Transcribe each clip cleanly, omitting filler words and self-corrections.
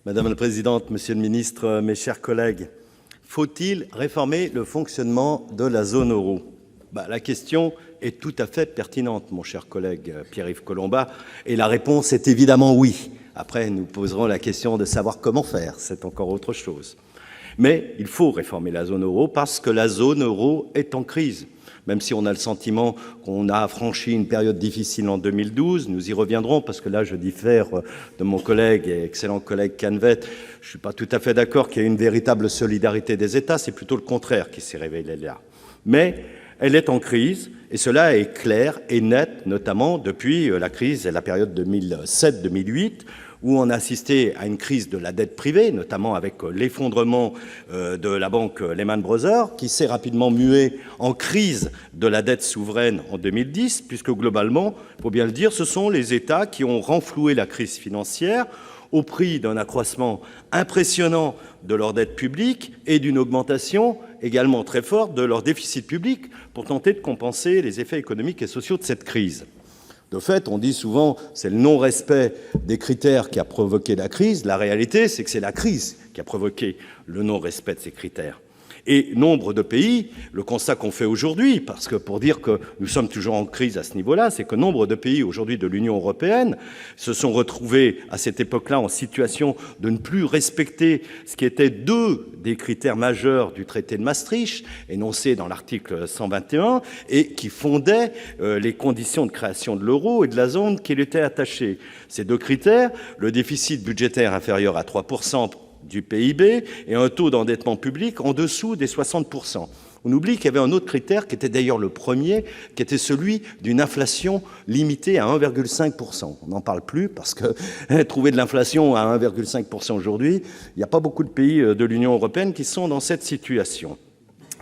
Madame la Présidente, Monsieur le Ministre, mes chers collègues, faut-il réformer le fonctionnement de la zone euro ? La question est tout à fait pertinente, mon cher collègue Pierre-Yves Collombat, et la réponse est évidemment oui. Après, nous poserons la question de savoir comment faire, c'est encore autre chose. Mais il faut réformer la zone euro parce que la zone euro est en crise. Même si on a le sentiment qu'on a franchi une période difficile en 2012, nous y reviendrons, parce que là, je diffère de mon collègue et excellent collègue Canvet. Je ne suis pas tout à fait d'accord qu'il y ait une véritable solidarité des États, c'est plutôt le contraire qui s'est révélé là. Mais elle est en crise, et cela est clair et net, notamment depuis la crise et la période 2007-2008, où on a assisté à une crise de la dette privée, notamment avec l'effondrement de la banque Lehman Brothers, qui s'est rapidement muée en crise de la dette souveraine en 2010, puisque globalement, il faut bien le dire, ce sont les États qui ont renfloué la crise financière au prix d'un accroissement impressionnant de leur dette publique et d'une augmentation également très forte de leur déficit public pour tenter de compenser les effets économiques et sociaux de cette crise. De fait, on dit souvent que c'est le non-respect des critères qui a provoqué la crise. La réalité, c'est que c'est la crise qui a provoqué le non-respect de ces critères. Et nombre de pays, le constat qu'on fait aujourd'hui, parce que pour dire que nous sommes toujours en crise à ce niveau-là, c'est que nombre de pays aujourd'hui de l'Union européenne se sont retrouvés à cette époque-là en situation de ne plus respecter ce qui était deux des critères majeurs du traité de Maastricht, énoncés dans l'article 121, et qui fondaient les conditions de création de l'euro et de la zone qui lui était attachée. Ces deux critères, le déficit budgétaire inférieur à 3% du PIB et un taux d'endettement public en dessous des 60%. On oublie qu'il y avait un autre critère, qui était d'ailleurs le premier, qui était celui d'une inflation limitée à 1,5%. On n'en parle plus parce que trouver de l'inflation à 1,5% aujourd'hui, il n'y a pas beaucoup de pays de l'Union européenne qui sont dans cette situation.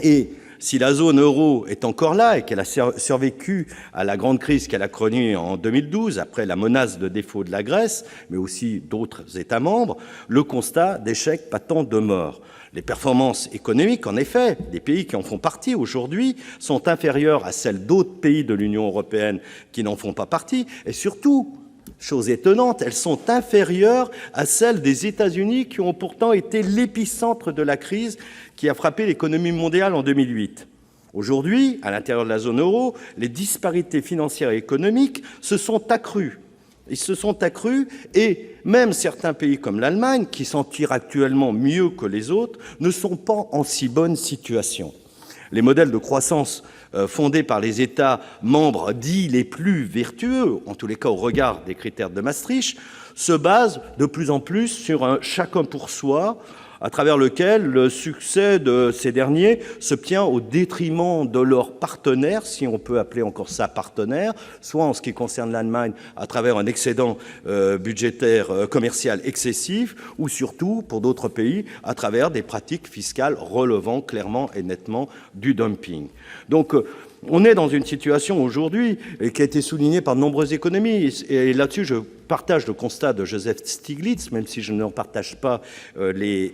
Et si la zone euro est encore là et qu'elle a survécu à la grande crise qu'elle a connue en 2012, après la menace de défaut de la Grèce, mais aussi d'autres États membres, le constat d'échec patent demeure. Les performances économiques, en effet, des pays qui en font partie aujourd'hui, sont inférieures à celles d'autres pays de l'Union européenne qui n'en font pas partie, et surtout, chose étonnante, elles sont inférieures à celles des États-Unis qui ont pourtant été l'épicentre de la crise qui a frappé l'économie mondiale en 2008. Aujourd'hui, à l'intérieur de la zone euro, les disparités financières et économiques se sont accrues. Ils se sont accrus et même certains pays comme l'Allemagne, qui s'en tirent actuellement mieux que les autres, ne sont pas en si bonne situation. Les modèles de croissance fondés par les États membres dits les plus vertueux, en tous les cas au regard des critères de Maastricht, se basent de plus en plus sur un chacun pour soi, à travers lequel le succès de ces derniers se tient au détriment de leurs partenaires, si on peut appeler encore ça partenaire, soit en ce qui concerne l'Allemagne, à travers un excédent budgétaire commercial excessif, ou surtout, pour d'autres pays, à travers des pratiques fiscales relevant clairement et nettement du dumping. Donc, on est dans une situation aujourd'hui qui a été soulignée par de nombreux économistes. Et là-dessus, je partage le constat de Joseph Stiglitz, même si je n'en partage pas les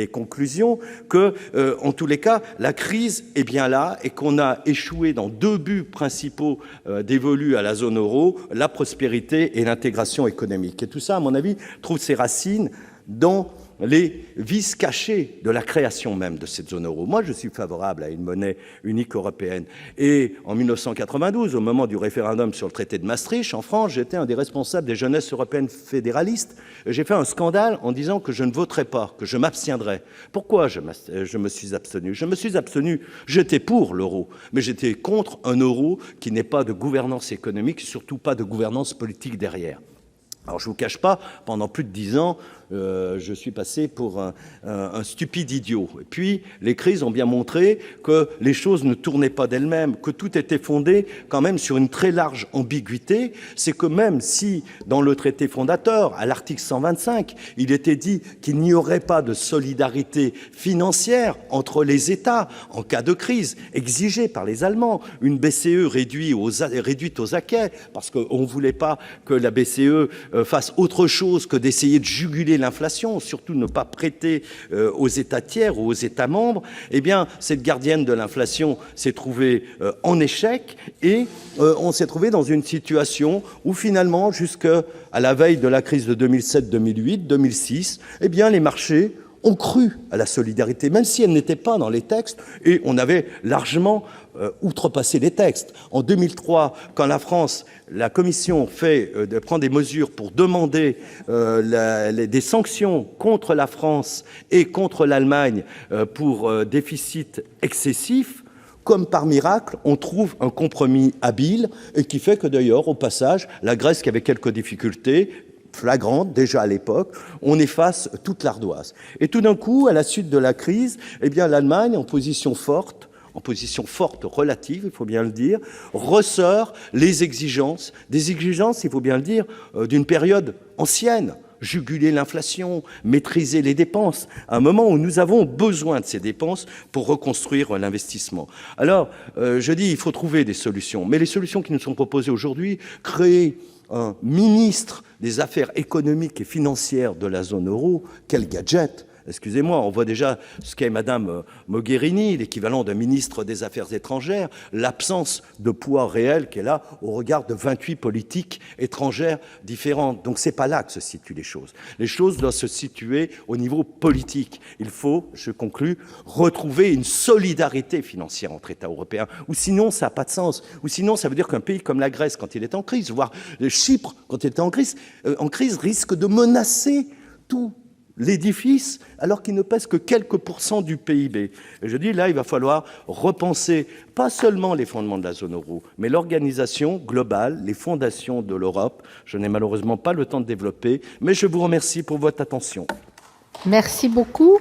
conclusions, que, en tous les cas, la crise est bien là et qu'on a échoué dans deux buts principaux dévolus à la zone euro, la prospérité et l'intégration économique. Et tout ça, à mon avis, trouve ses racines dans les vices cachés de la création même de cette zone euro. Moi, je suis favorable à une monnaie unique européenne. Et en 1992, au moment du référendum sur le traité de Maastricht, en France, j'étais un des responsables des jeunesses européennes fédéralistes. J'ai fait un scandale en disant que je ne voterais pas, que je m'abstiendrais. Pourquoi je me suis abstenu ? Je me suis abstenu, j'étais pour l'euro, mais j'étais contre un euro qui n'ait pas de gouvernance économique, surtout pas de gouvernance politique derrière. Alors, je ne vous cache pas, pendant plus de 10 ans, je suis passé pour un stupide idiot. Et puis, les crises ont bien montré que les choses ne tournaient pas d'elles-mêmes, que tout était fondé quand même sur une très large ambiguïté. C'est que même si, dans le traité fondateur, à l'article 125, il était dit qu'il n'y aurait pas de solidarité financière entre les États en cas de crise, exigée par les Allemands, une BCE réduite aux acquêts, parce qu'on ne voulait pas que la BCE fasse autre chose que d'essayer de juguler l'inflation, surtout ne pas prêter aux États tiers ou aux États membres, eh bien, cette gardienne de l'inflation s'est trouvée en échec et on s'est trouvé dans une situation où finalement, jusqu'à la veille de la crise de 2007, 2008, 2006, eh bien, les marchés ont cru à la solidarité, même si elle n'était pas dans les textes, et on avait largement outrepassé les textes. En 2003, quand la Commission prend des mesures pour demander des sanctions contre la France et contre l'Allemagne pour déficit excessif, comme par miracle, on trouve un compromis habile et qui fait que d'ailleurs, au passage, la Grèce qui avait quelques difficultés flagrante déjà à l'époque, on efface toute l'ardoise. Et tout d'un coup, à la suite de la crise, eh bien l'Allemagne, en position forte relative, il faut bien le dire, ressort des exigences, il faut bien le dire, d'une période ancienne. Juguler l'inflation, maîtriser les dépenses, à un moment où nous avons besoin de ces dépenses pour reconstruire l'investissement. Alors, je dis, il faut trouver des solutions, mais les solutions qui nous sont proposées aujourd'hui, créer un ministre des Affaires économiques et financières de la zone euro, quel gadget! Excusez-moi, on voit déjà ce qu'est Madame Mogherini, l'équivalent d'un ministre des Affaires étrangères, l'absence de poids réel qu'elle a au regard de 28 politiques étrangères différentes. Donc c'est pas là que se situent les choses. Les choses doivent se situer au niveau politique. Il faut, je conclus, retrouver une solidarité financière entre États européens, ou sinon ça n'a pas de sens. Ou sinon ça veut dire qu'un pays comme la Grèce, quand il est en crise, voire Chypre, quand il est en crise, risque de menacer tout l'édifice, alors qu'il ne pèse que quelques pourcents du PIB. Et je dis, là, il va falloir repenser pas seulement les fondements de la zone euro, mais l'organisation globale, les fondations de l'Europe. Je n'ai malheureusement pas le temps de développer, mais je vous remercie pour votre attention. Merci beaucoup.